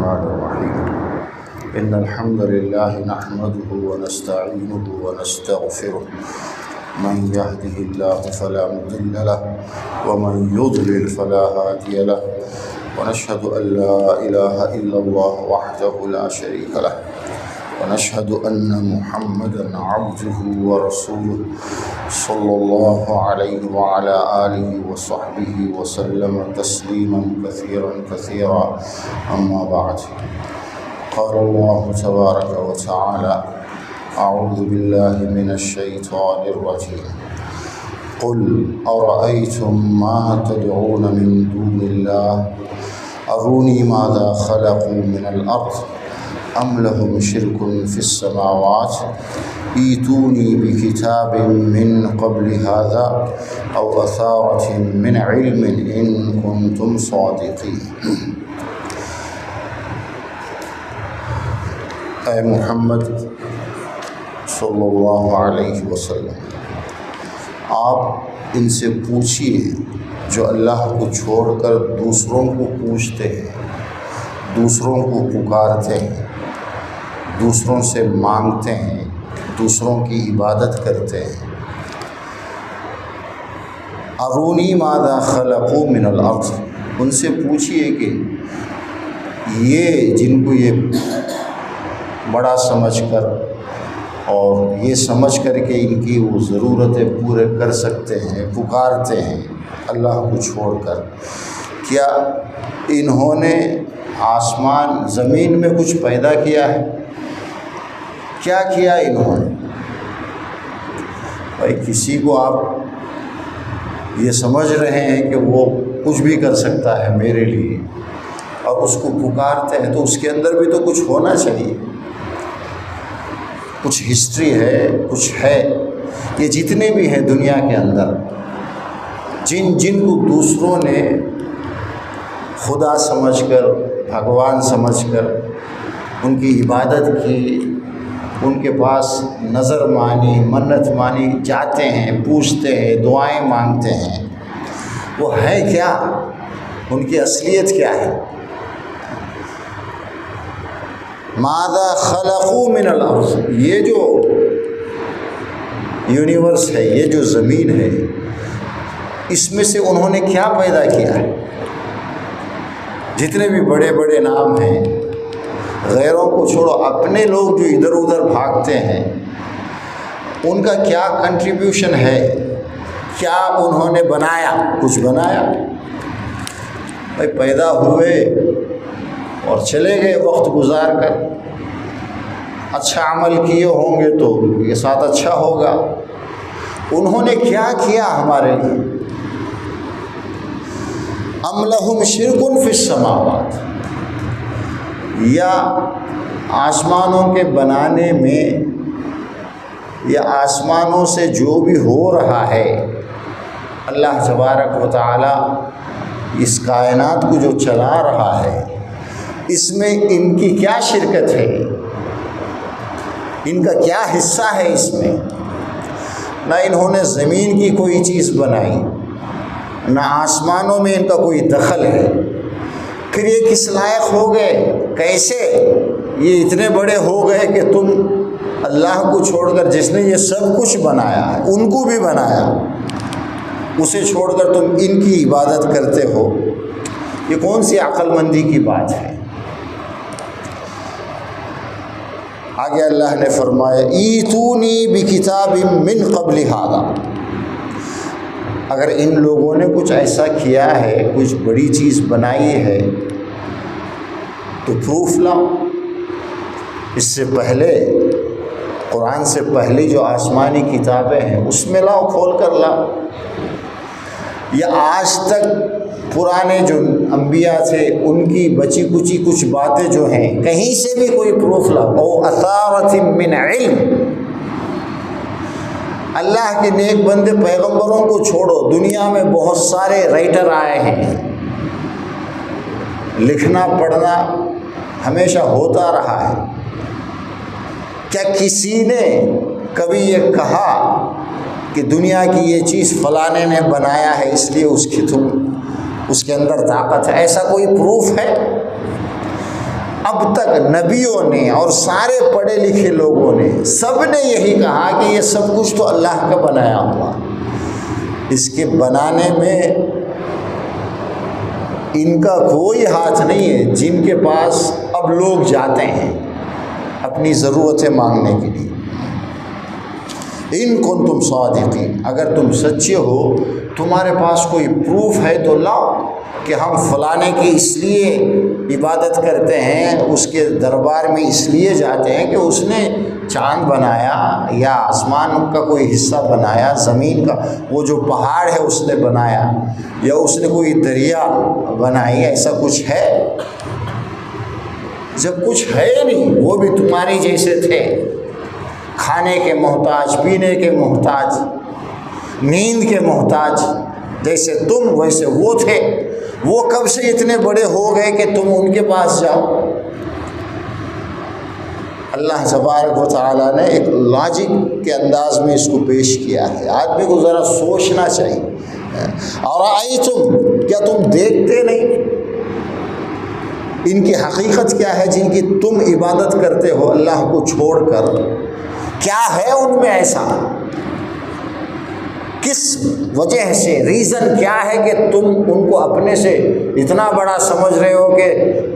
الرحمن الرحيم إن الحمد لله نحمده ونستعينه ونستغفره من يهده الله فلا مضل له ومن يضلل فلا هادي له ونشهد أن لا إله إلا الله وحده لا شريك له ونشهد أن محمدًا عبده ورسوله صلى الله عليه وعلى آله وصحبه وسلم تسليما كثيرا أما بعد. قال الله تبارك وتعالى: أعوذ بالله من الشيطان الرجيم. قل أرأيتم ما تدعون من دون الله أروني ماذا خلقوا من الأرض أم لهم شرك في السماوات ائتوني بكتاب من قبل هذا أو أثارة من علم إن كنتم صادقين. اے محمد صلی اللہ علیہ وسلم، آپ ان سے پوچھیے جو اللہ کو چھوڑ کر دوسروں کو پوچھتے ہیں، دوسروں کو پکارتے ہیں، دوسروں سے مانگتے ہیں، دوسروں کی عبادت کرتے ہیں. ارونی ماذا خلقوا من الارض، ان سے پوچھئے کہ یہ جن کو یہ بڑا سمجھ کر اور یہ سمجھ کر کہ ان کی وہ ضرورتیں پورے کر سکتے ہیں، پکارتے ہیں اللہ کو چھوڑ کر، کیا انہوں نے آسمان زمین میں کچھ پیدا کیا ہے؟ کیا کیا انہوں نے؟ بھائی کسی کو آپ یہ سمجھ رہے ہیں کہ وہ کچھ بھی کر سکتا ہے میرے لیے اور اس کو پکارتے ہیں تو اس کے اندر بھی تو کچھ ہونا چاہیے، کچھ ہسٹری ہے، کچھ ہے. یہ جتنے بھی ہیں دنیا کے اندر، جن کو دوسروں نے خدا سمجھ کر، بھگوان سمجھ کر ان کی عبادت کی، ان کے پاس نظر مانی، منت مانی، جاتے ہیں، پوچھتے ہیں، دعائیں مانگتے ہیں، وہ ہے کیا؟ ان کی اصلیت کیا ہے؟ ماذا خلقوا من الارض، یہ جو یونیورس ہے، یہ جو زمین ہے، اس میں سے انہوں نے کیا پیدا کیا ہے؟ جتنے بھی بڑے بڑے نام ہیں، غیروں کو چھوڑو، اپنے لوگ جو ادھر ادھر بھاگتے ہیں ان کا کیا کنٹریبیوشن ہے؟ کیا انہوں نے بنایا؟ کچھ بنایا؟ بھائی پیدا ہوئے اور چلے گئے وقت گزار کر، اچھا عمل کیے ہوں گے تو یہ ساتھ اچھا ہوگا. انہوں نے کیا کیا ہمارے لیے؟ ام لہم شرک فی السماوات، یا آسمانوں کے بنانے میں یا آسمانوں سے جو بھی ہو رہا ہے، اللہ تبارک و تعالی اس کائنات کو جو چلا رہا ہے، اس میں ان کی کیا شرکت ہے؟ ان کا کیا حصہ ہے اس میں؟ نہ انہوں نے زمین کی کوئی چیز بنائی، نہ آسمانوں میں ان کا کوئی دخل ہے. پھر یہ کس لائق ہو گئے؟ کیسے یہ اتنے بڑے ہو گئے کہ تم اللہ کو چھوڑ کر، جس نے یہ سب کچھ بنایا ہے، ان کو بھی بنایا، اسے چھوڑ کر تم ان کی عبادت کرتے ہو؟ یہ کون سی عقل مندی کی بات ہے؟ آگے اللہ نے فرمایا: ایتونی بکتاب من قبل ھذا، اگر ان لوگوں نے کچھ ایسا کیا ہے، کچھ بڑی چیز بنائی ہے تو پروف لاؤ. اس سے پہلے، قرآن سے پہلی جو آسمانی کتابیں ہیں اس میں لاؤ، کھول کر لاؤ. یا آج تک پرانے جو انبیاء تھے ان کی بچی کچی کچھ باتیں جو ہیں، کہیں سے بھی کوئی پروف لاؤ. او اثارۃ من علم، اللہ کے نیک بندے پیغمبروں کو چھوڑو، دنیا میں بہت سارے رائٹر آئے ہیں، لکھنا پڑھنا ہمیشہ ہوتا رہا ہے. کیا کسی نے کبھی یہ کہا کہ دنیا کی یہ چیز فلانے نے بنایا ہے اس لیے اس کے اندر طاقت ہے؟ ایسا کوئی پروف ہے؟ اب تک نبیوں نے اور سارے پڑھے لکھے لوگوں نے سب نے یہی کہا کہ یہ سب کچھ تو اللہ کا بنایا ہوا، اس کے بنانے میں ان کا کوئی ہاتھ نہیں ہے۔ جن کے پاس اب لوگ جاتے ہیں اپنی ضرورتیں مانگنے کے لیے، ان کنتم صادقین، اگر تم سچے ہو، تمہارے پاس کوئی پروف ہے تو لاؤ کہ ہم فلانے کی اس لیے عبادت کرتے ہیں، اس کے دربار میں اس لیے جاتے ہیں کہ اس نے چاند بنایا یا آسمان کا کوئی حصہ بنایا، زمین کا وہ جو پہاڑ ہے اس نے بنایا، یا اس نے کوئی دریا بنائی، ایسا کچھ ہے؟ جب کچھ ہے نہیں، وہ بھی تمہاری جیسے تھے، کھانے کے محتاج، پینے کے محتاج، نیند کے محتاج، جیسے تم ویسے وہ تھے۔ وہ کب سے اتنے بڑے ہو گئے کہ تم ان کے پاس جاؤ؟ اللہ تبارک و تعالیٰ نے ایک لاجک کے انداز میں اس کو پیش کیا ہے، آدمی کو ذرا سوچنا چاہیے۔ اور کیا تم دیکھتے نہیں ان کی حقیقت کیا ہے جن کی تم عبادت کرتے ہو اللہ کو چھوڑ کر؟ کیا ہے ان میں ایسا؟ کس وجہ سے، ریزن کیا ہے کہ تم ان کو اپنے سے اتنا بڑا سمجھ رہے ہو کہ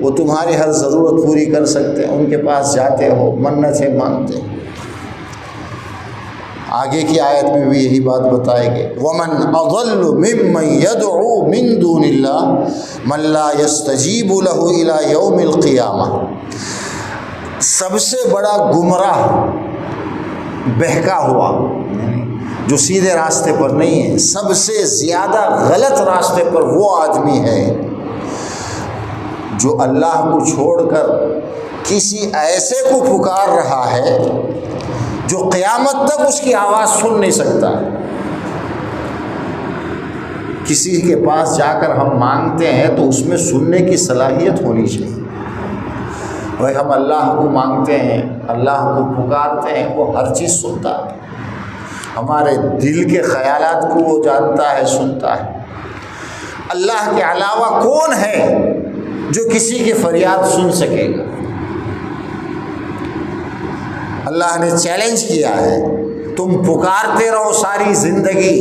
وہ تمہاری ہر ضرورت پوری کر سکتے ہیں؟ ان کے پاس جاتے ہو، منتیں مانگتے ہو۔ آگے کی آیت میں بھی یہی بات بتائے گے، وَمَنْ أَضَلُّ مِمَّنْ يَدْعُو مِن دُونِ اللَّهِ مَن لَّا يَسْتَجِيبُ لَهُ إِلَىٰ يَوْمِ الْقِيَامَةِ، سب سے بڑا گمراہ، بہکا ہوا، جو سیدھے راستے پر نہیں ہے، سب سے زیادہ غلط راستے پر وہ آدمی ہے جو اللہ کو چھوڑ کر کسی ایسے کو پکار رہا ہے جو قیامت تک اس کی آواز سن نہیں سکتا۔ کسی کے پاس جا کر ہم مانگتے ہیں تو اس میں سننے کی صلاحیت ہونی چاہیے۔ بھائی ہم اللہ کو مانگتے ہیں، اللہ کو پکارتے ہیں، وہ ہر چیز سنتا ہے، ہمارے دل کے خیالات کو وہ جانتا ہے، سنتا ہے۔ اللہ کے علاوہ کون ہے جو کسی کی فریاد سن سکے گا؟ اللہ نے چیلنج کیا ہے، تم پکارتے رہو ساری زندگی،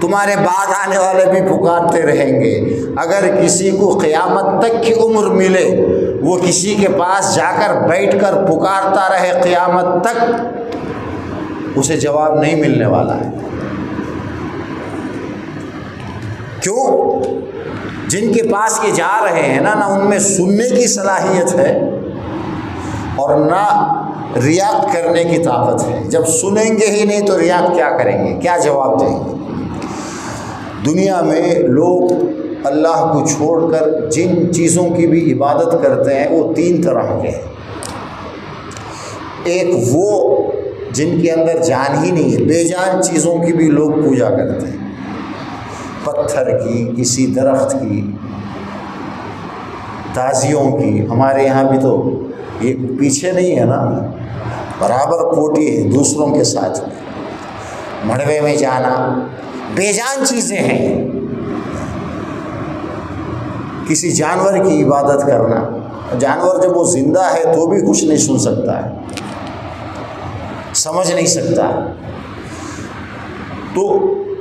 تمہارے بعد آنے والے بھی پکارتے رہیں گے۔ اگر کسی کو قیامت تک کی عمر ملے، وہ کسی کے پاس جا کر بیٹھ کر پکارتا رہے قیامت تک، اسے جواب نہیں ملنے والا ہے۔ کیوں؟ جن کے پاس یہ جا رہے ہیں نہ ان میں سننے کی صلاحیت ہے اور نہ ریاکٹ کرنے کی طاقت ہے۔ جب سنیں گے ہی نہیں تو ریاکٹ کیا کریں گے، کیا جواب دیں گے؟ دنیا میں لوگ اللہ کو چھوڑ کر جن چیزوں کی بھی عبادت کرتے ہیں وہ تین طرح کے ہیں۔ ایک وہ جن کے اندر جان ہی نہیں ہے، بے جان چیزوں کی بھی لوگ پوجا کرتے ہیں، پتھر کی، کسی درخت کی، تازیوں کی۔ ہمارے یہاں بھی تو یہ پیچھے نہیں ہے نا، برابر پوٹی ہے دوسروں کے ساتھ، مڑوے میں جانا، بے جان چیزیں ہیں۔ کسی جانور کی عبادت کرنا، جانور جب وہ زندہ ہے تو بھی کچھ نہیں سن سکتا ہے، سمجھ نہیں سکتا، تو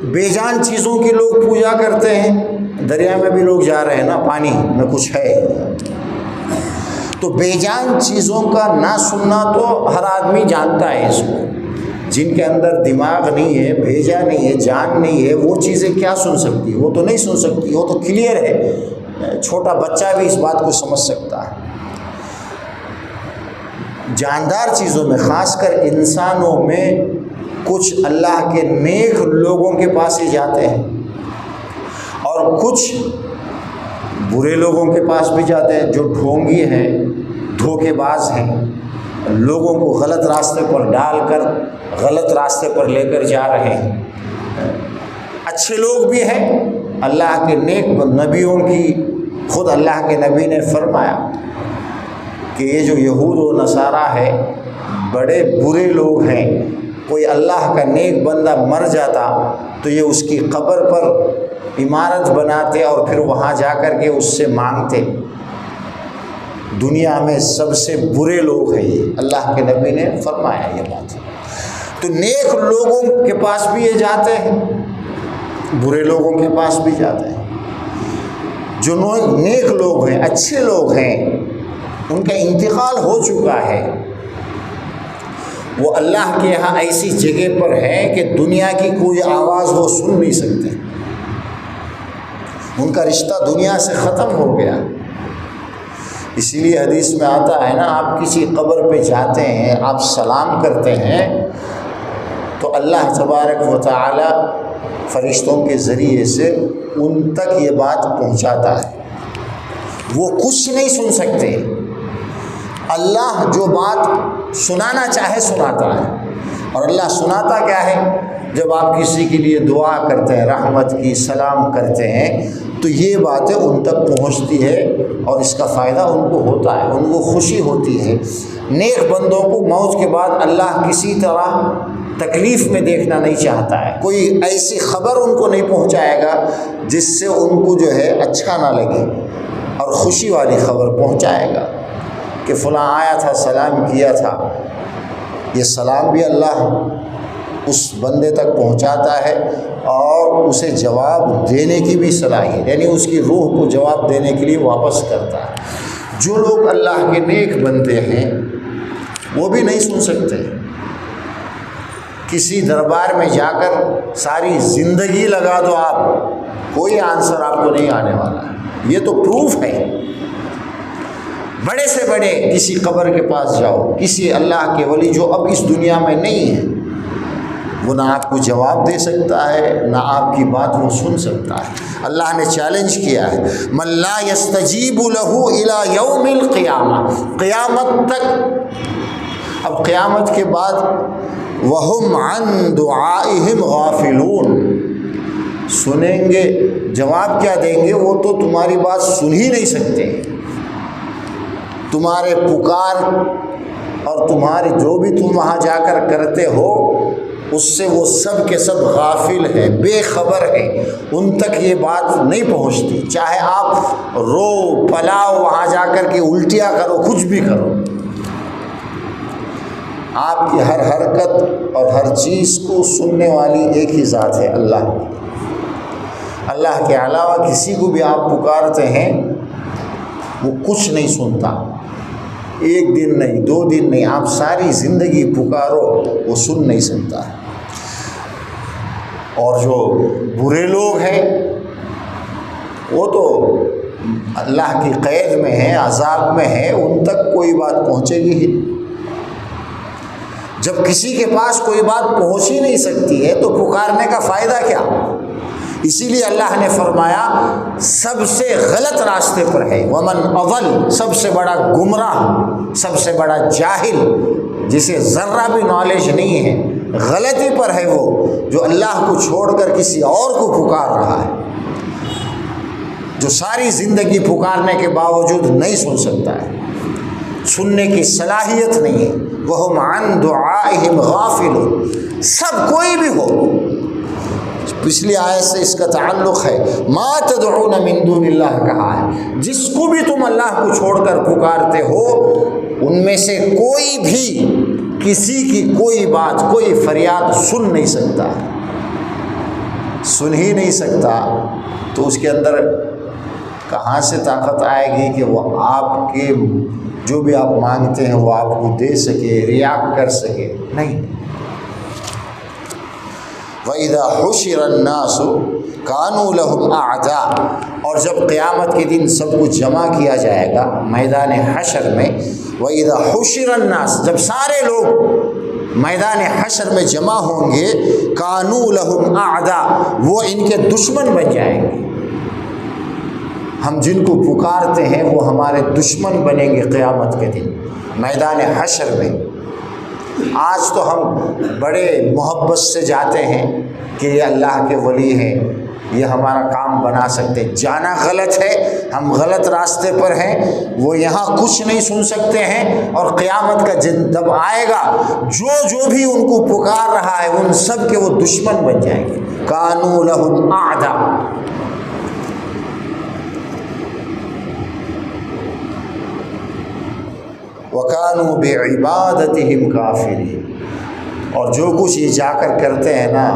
بے جان چیزوں کی لوگ پوجا کرتے ہیں۔ دریا میں بھی لوگ جا رہے ہیں نا، پانی میں کچھ ہے، تو بے جان چیزوں کا نہ سننا تو ہر آدمی جانتا ہے اس کو۔ جن کے اندر دماغ نہیں ہے، بھیجا نہیں ہے، جان نہیں ہے، وہ چیزیں کیا سن سکتی؟ وہ تو نہیں سن سکتی، وہ تو کلیئر ہے، چھوٹا بچہ بھی اس بات کو سمجھ سکتا ہے۔ جاندار چیزوں میں، خاص کر انسانوں میں، کچھ اللہ کے نیک لوگوں کے پاس ہی جاتے ہیں اور کچھ برے لوگوں کے پاس بھی جاتے ہیں جو ڈھونگی ہیں، دھوکے باز ہیں، لوگوں کو غلط راستے پر ڈال کر غلط راستے پر لے کر جا رہے ہیں۔ اچھے لوگ بھی ہیں، اللہ کے نیک نبیوں کی، خود اللہ کے نبی نے فرمایا کہ یہ جو یہود و نصارہ ہے بڑے برے لوگ ہیں۔ کوئی اللہ کا نیک بندہ مر جاتا تو یہ اس کی قبر پر عمارت بناتے اور پھر وہاں جا کر کے اس سے مانگتے دنیا میں سب سے برے لوگ ہیں یہ، اللہ کے نبی نے فرمایا یہ بات۔ تو نیک لوگوں کے پاس بھی یہ جاتے ہیں، برے لوگوں کے پاس بھی جاتے ہیں۔ جو نیک لوگ ہیں، اچھے لوگ ہیں، ان کا انتقال ہو چکا ہے، وہ اللہ کے یہاں ایسی جگہ پر ہے کہ دنیا کی کوئی آواز وہ سن نہیں سکتے، ان کا رشتہ دنیا سے ختم ہو گیا۔ اسی لیے حدیث میں آتا ہے نا، آپ کسی قبر پہ جاتے ہیں، آپ سلام کرتے ہیں تو اللہ تبارک و تعالی فرشتوں کے ذریعے سے ان تک یہ بات پہنچاتا ہے، وہ کچھ نہیں سن سکتے، اللہ جو بات سنانا چاہے سناتا ہے۔ اور اللہ سناتا کیا ہے؟ جب آپ کسی کے لیے دعا کرتے ہیں، رحمت کی، سلام کرتے ہیں، تو یہ باتیں ان تک پہنچتی ہے اور اس کا فائدہ ان کو ہوتا ہے، ان کو خوشی ہوتی ہے۔ نیک بندوں کو موت کے بعد اللہ کسی طرح تکلیف میں دیکھنا نہیں چاہتا ہے، کوئی ایسی خبر ان کو نہیں پہنچائے گا جس سے ان کو جو ہے اچھا نہ لگے، اور خوشی والی خبر پہنچائے گا کہ فلاں آیا تھا، سلام کیا تھا۔ یہ سلام بھی اللہ اس بندے تک پہنچاتا ہے اور اسے جواب دینے کی بھی صلاحیت، یعنی اس کی روح کو جواب دینے کے لیے واپس کرتا ہے۔ جو لوگ اللہ کے نیک بندے ہیں وہ بھی نہیں سن سکتے۔ کسی دربار میں جا کر ساری زندگی لگا دو آپ، کوئی آنسر آپ کو نہیں آنے والا ہے، یہ تو پروف ہے۔ بڑے سے بڑے کسی قبر کے پاس جاؤ، کسی اللہ کے ولی جو اب اس دنیا میں نہیں ہے، وہ نہ آپ کو جواب دے سکتا ہے، نہ آپ کی بات وہ سن سکتا ہے۔ اللہ نے چیلنج کیا ہے، من لا یستجیب لہ الی یوم القیامہ، قیامت تک۔ اب قیامت کے بعد وہم عن دعائہم غافلون، سنیں گے، جواب کیا دیں گے؟ وہ تو تمہاری بات سن ہی نہیں سکتے، تمہارے پکار اور تمہارے جو بھی تم وہاں جا کر کرتے ہو اس سے وہ سب کے سب غافل ہیں، بے خبر ہیں، ان تک یہ بات نہیں پہنچتی۔ چاہے آپ رو پلاؤ، وہاں جا کر کے الٹیاں کرو، کچھ بھی کرو، آپ کی ہر حرکت اور ہر چیز کو سننے والی ایک ہی ذات ہے، اللہ۔ اللہ کے علاوہ کسی کو بھی آپ پکارتے ہیں وہ کچھ نہیں سنتا، ایک دن نہیں، 2 دن نہیں، آپ ساری زندگی پکارو وہ سن نہیں سکتا ہے۔ اور جو برے لوگ ہیں وہ تو اللہ کی قید میں ہیں، عذاب میں ہیں، ان تک کوئی بات پہنچے گی ہی۔ جب کسی کے پاس کوئی بات پہنچ ہی نہیں سکتی ہے تو پکارنے کا فائدہ کیا؟ اسی لیے اللہ نے فرمایا سب سے غلط راستے پر ہے، ومن اضل، سب سے بڑا گمراہ، سب سے بڑا جاہل، جسے ذرہ بھی نالج نہیں ہے، غلطی پر ہے وہ جو اللہ کو چھوڑ کر کسی اور کو پکار رہا ہے، جو ساری زندگی پکارنے کے باوجود نہیں سن سکتا ہے، سننے کی صلاحیت نہیں ہے۔ وَهُمْ عَنْ دُعَائِهِمْ غَافِلُونَ، سب کوئی بھی ہو۔ پچھلی آیت سے اس کا تعلق ہے، مَا تَدْعُونَ مِن دُونِ اللَّهِ کہا ہے، جس کو بھی تم اللہ کو چھوڑ کر پکارتے ہو ان میں سے کوئی بھی کسی کی کوئی بات، کوئی فریاد سن نہیں سکتا، سن ہی نہیں سکتا، تو اس کے اندر کہاں سے طاقت آئے گی کہ وہ آپ کے جو بھی آپ مانگتے ہیں وہ آپ کو دے سکے، ریاکٹ کر سکے؟ نہیں۔ وَإِذَا حُشِرَ النَّاسُ كَانُوا لَهُمْ أَعْدَاءَ، اور جب قیامت کے دن سب کو جمع کیا جائے گا میدان حشر میں، وَإِذَا حُشِرَ النَّاسُ، جب سارے لوگ میدان حشر میں جمع ہوں گے، كَانُوا لَهُمْ أَعْدَاءَ، وہ ان کے دشمن بن جائیں گے۔ ہم جن کو پکارتے ہیں وہ ہمارے دشمن بنیں گے قیامت کے دن میدان حشر میں۔ آج تو ہم بڑے محبت سے جاتے ہیں کہ یہ اللہ کے ولی ہیں، یہ ہمارا کام بنا سکتے، جانا غلط ہے، ہم غلط راستے پر ہیں، وہ یہاں کچھ نہیں سن سکتے ہیں، اور قیامت کا دن جب آئے گا جو بھی ان کو پکار رہا ہے ان سب کے وہ دشمن بن جائیں گے۔ کانوا لہم اعداء۔ وَكَانُوا بِعِبَادَتِهِمْ كَافِرِينَ، اور جو کچھ یہ جا کر کرتے ہیں نا،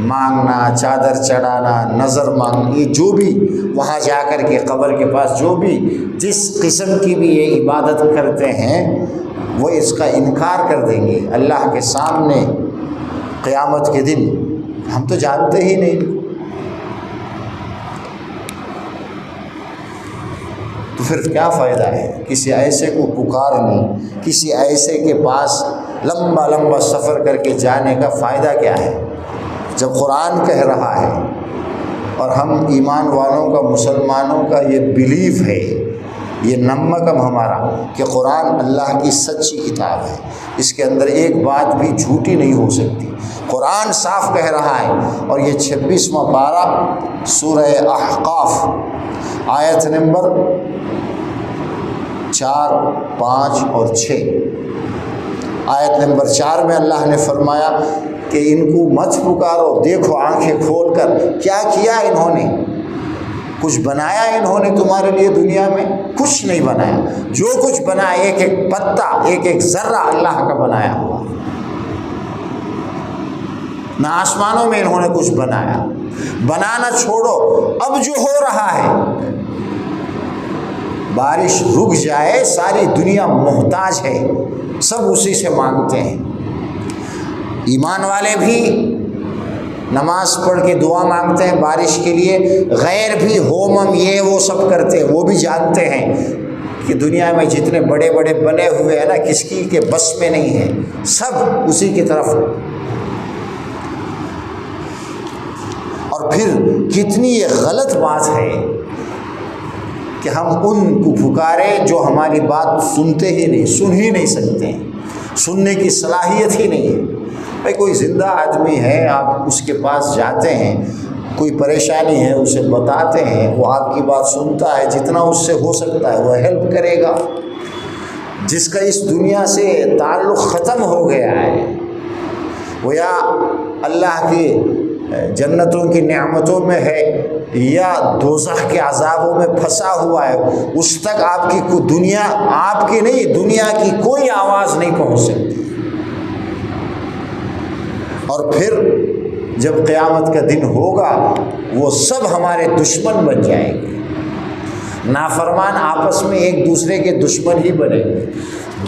مانگنا، چادر چڑھانا، نظر مانگنا، یہ جو بھی وہاں جا کر کے قبر کے پاس جو بھی جس قسم کی بھی یہ عبادت کرتے ہیں، وہ اس کا انکار کر دیں گے اللہ کے سامنے قیامت کے دن۔ ہم تو جانتے ہی نہیں، تو پھر کیا فائدہ ہے کسی ایسے کو پکارنے، کسی ایسے کے پاس لمبا لمبا سفر کر کے جانے کا فائدہ کیا ہے، جب قرآن کہہ رہا ہے اور ہم ایمان والوں کا، مسلمانوں کا یہ بلیف ہے، یہ نمکم ہمارا کہ قرآن اللہ کی سچی کتاب ہے، اس کے اندر ایک بات بھی جھوٹی نہیں ہو سکتی۔ قرآن صاف کہہ رہا ہے، اور یہ 26واں پارہ سورہ احقاف آیت نمبر 4، 5 اور 6۔ آیت نمبر 4 میں اللہ نے فرمایا کہ ان کو مت پکارو، دیکھو آنکھیں کھول کر کیا کیا انہوں نے، کچھ بنایا انہوں نے تمہارے لیے دنیا میں؟ کچھ نہیں بنایا، جو کچھ بنایا ایک ایک پتا، ایک ایک ذرہ اللہ کا بنایا ہوا، نہ آسمانوں میں انہوں نے کچھ بنایا۔ بنانا چھوڑو، اب جو ہو رہا ہے، بارش رک جائے، ساری دنیا محتاج ہے، سب اسی سے مانگتے ہیں۔ ایمان والے بھی نماز پڑھ کے دعا مانگتے ہیں بارش کے لیے، غیر بھی ہومم یہ وہ سب کرتے ہیں، وہ بھی جانتے ہیں کہ دنیا میں جتنے بڑے بڑے بنے ہوئے ہیں نا، کس کی کے بس میں نہیں ہے، سب اسی کی طرف۔ اور پھر کتنی یہ غلط بات ہے کہ ہم ان کو پکارے جو ہماری بات سنتے ہی نہیں، سن ہی نہیں سکتے ہیں، سننے کی صلاحیت ہی نہیں ہے۔ بھائی کوئی زندہ آدمی ہے، آپ اس کے پاس جاتے ہیں، کوئی پریشانی ہے اسے بتاتے ہیں، وہ آپ کی بات سنتا ہے، جتنا اس سے ہو سکتا ہے وہ ہیلپ کرے گا۔ جس کا اس دنیا سے تعلق ختم ہو گیا ہے، وہ یا اللہ کی جنتوں کی نعمتوں میں ہے یا دوزخ کے عذابوں میں پھنسا ہوا ہے، اس تک آپ کی دنیا، آپ کی نہیں، دنیا کی کوئی آواز نہیں پہنچ سکتی۔ اور پھر جب قیامت کا دن ہوگا، وہ سب ہمارے دشمن بن جائیں گے، نافرمان آپس میں ایک دوسرے کے دشمن ہی بنیں گے،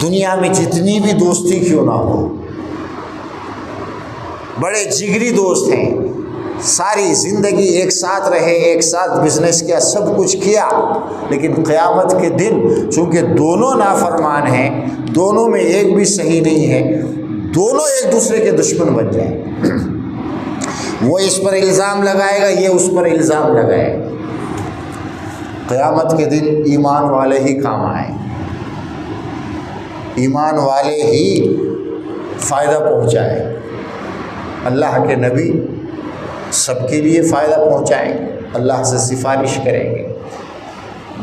دنیا میں جتنی بھی دوستی کیوں نہ ہو، بڑے جگری دوست ہیں، ساری زندگی ایک ساتھ رہے، ایک ساتھ بزنس کیا، سب کچھ کیا، لیکن قیامت کے دن چونکہ دونوں نافرمان ہیں، دونوں میں ایک بھی صحیح نہیں ہے، دونوں ایک دوسرے کے دشمن بن جائیں گے۔ وہ اس پر الزام لگائے گا، یہ اس پر الزام لگائے گا۔ قیامت کے دن ایمان والے ہی کام آئیں، ایمان والے ہی فائدہ پہنچائیں، اللہ کے نبی سب کے لیے فائدہ پہنچائیں گے، اللہ سے سفارش کریں گے،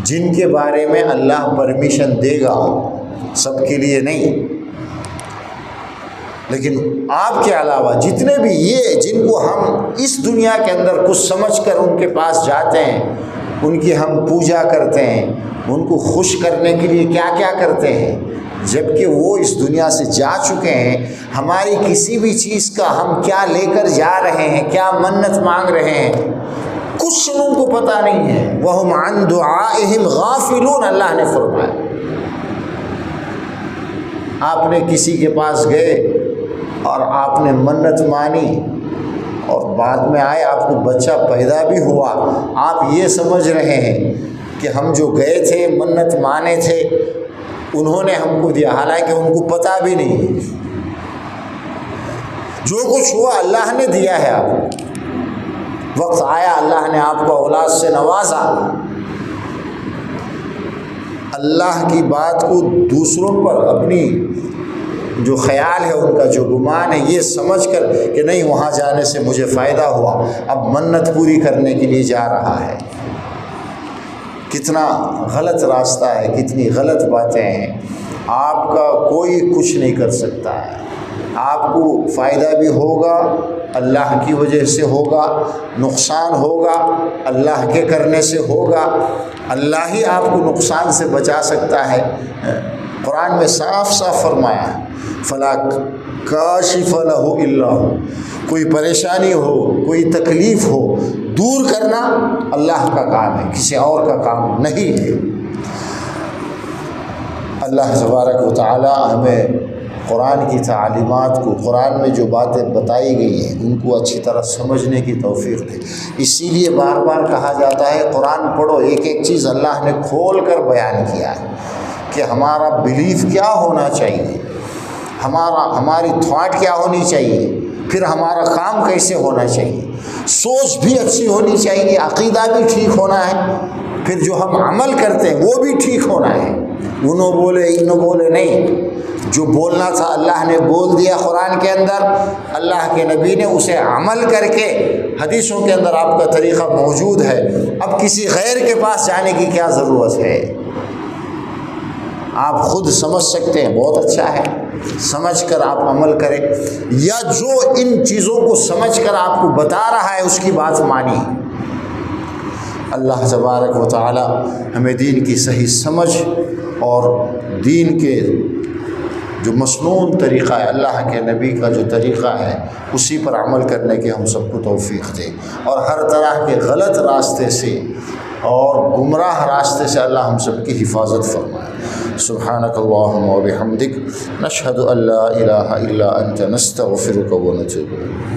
جن کے بارے میں اللہ پرمیشن دے گا، سب کے لیے نہیں، لیکن آپ کے علاوہ جتنے بھی یہ جن کو ہم اس دنیا کے اندر کچھ سمجھ کر ان کے پاس جاتے ہیں، ان کی ہم پوجا کرتے ہیں، ان کو خوش کرنے کے لیے کیا کیا کرتے ہیں، جبکہ وہ اس دنیا سے جا چکے ہیں، ہماری کسی بھی چیز کا ہم کیا لے کر جا رہے ہیں، کیا منت مانگ رہے ہیں، کچھ ان کو پتہ نہیں ہے۔ وَهُمْ عَنْ دُعَائِهِمْ غَافِلُونَ، اللہ نے فرمایا۔ آپ نے کسی کے پاس گئے اور آپ نے منت مانی اور بعد میں آئے آپ کو بچہ پیدا بھی ہوا، آپ یہ سمجھ رہے ہیں کہ ہم جو گئے تھے منت مانے تھے انہوں نے ہم کو دیا، حالانکہ ان کو پتہ بھی نہیں، جو کچھ ہوا اللہ نے دیا ہے۔ آپ کو وقت آیا، اللہ نے آپ کو اولاد سے نوازا، اللہ کی بات کو دوسروں پر اپنی جو خیال ہے، ان کا جو گمان ہے، یہ سمجھ کر کہ نہیں وہاں جانے سے مجھے فائدہ ہوا، اب منت پوری کرنے کے لیے جا رہا ہے۔ کتنا غلط راستہ ہے، کتنی غلط باتیں ہیں۔ آپ کا کوئی کچھ نہیں کر سکتا ہے، آپ کو فائدہ بھی ہوگا اللہ کی وجہ سے ہوگا، نقصان ہوگا اللہ کے کرنے سے ہوگا، اللہ ہی آپ کو نقصان سے بچا سکتا ہے۔ قرآن میں صاف صاف فرمایا ہے فلا کاشف لہ الا ہو، کوئی پریشانی ہو، کوئی تکلیف ہو، دور کرنا اللہ کا کام ہے، کسی اور کا کام نہیں ہے۔ اللہ تبارک و تعالی ہمیں قرآن کی تعلیمات کو، قرآن میں جو باتیں بتائی گئی ہیں ان کو اچھی طرح سمجھنے کی توفیق دے۔ اسی لیے بار بار کہا جاتا ہے قرآن پڑھو، ایک ایک چیز اللہ نے کھول کر بیان کیا ہے کہ ہمارا بلیف کیا ہونا چاہیے، ہماری تھاٹ کیا ہونی چاہیے، پھر ہمارا کام کیسے ہونا چاہیے، سوچ بھی اچھی ہونی چاہیے، عقیدہ بھی ٹھیک ہونا ہے، پھر جو ہم عمل کرتے ہیں وہ بھی ٹھیک ہونا ہے، انہوں بولے انہوں بولے نہیں، جو بولنا تھا اللہ نے بول دیا قرآن کے اندر، اللہ کے نبی نے اسے عمل کر کے حدیثوں کے اندر آپ کا طریقہ موجود ہے، اب کسی غیر کے پاس جانے کی کیا ضرورت ہے؟ آپ خود سمجھ سکتے ہیں، بہت اچھا ہے، سمجھ کر آپ عمل کریں، یا جو ان چیزوں کو سمجھ کر آپ کو بتا رہا ہے اس کی بات مانی۔ اللہ تبارک و تعالی ہمیں دین کی صحیح سمجھ اور دین کے جو مسنون طریقہ ہے، اللہ کے نبی کا جو طریقہ ہے اسی پر عمل کرنے کے ہم سب کو توفیق دے، اور ہر طرح کے غلط راستے سے اور گمراہ راستے سے اللہ ہم سب کی حفاظت فرمائے۔ سبحانک اللہم و بحمدک، نشہد ان لا الہ الا انت، نستغفرک و نتوب الیک۔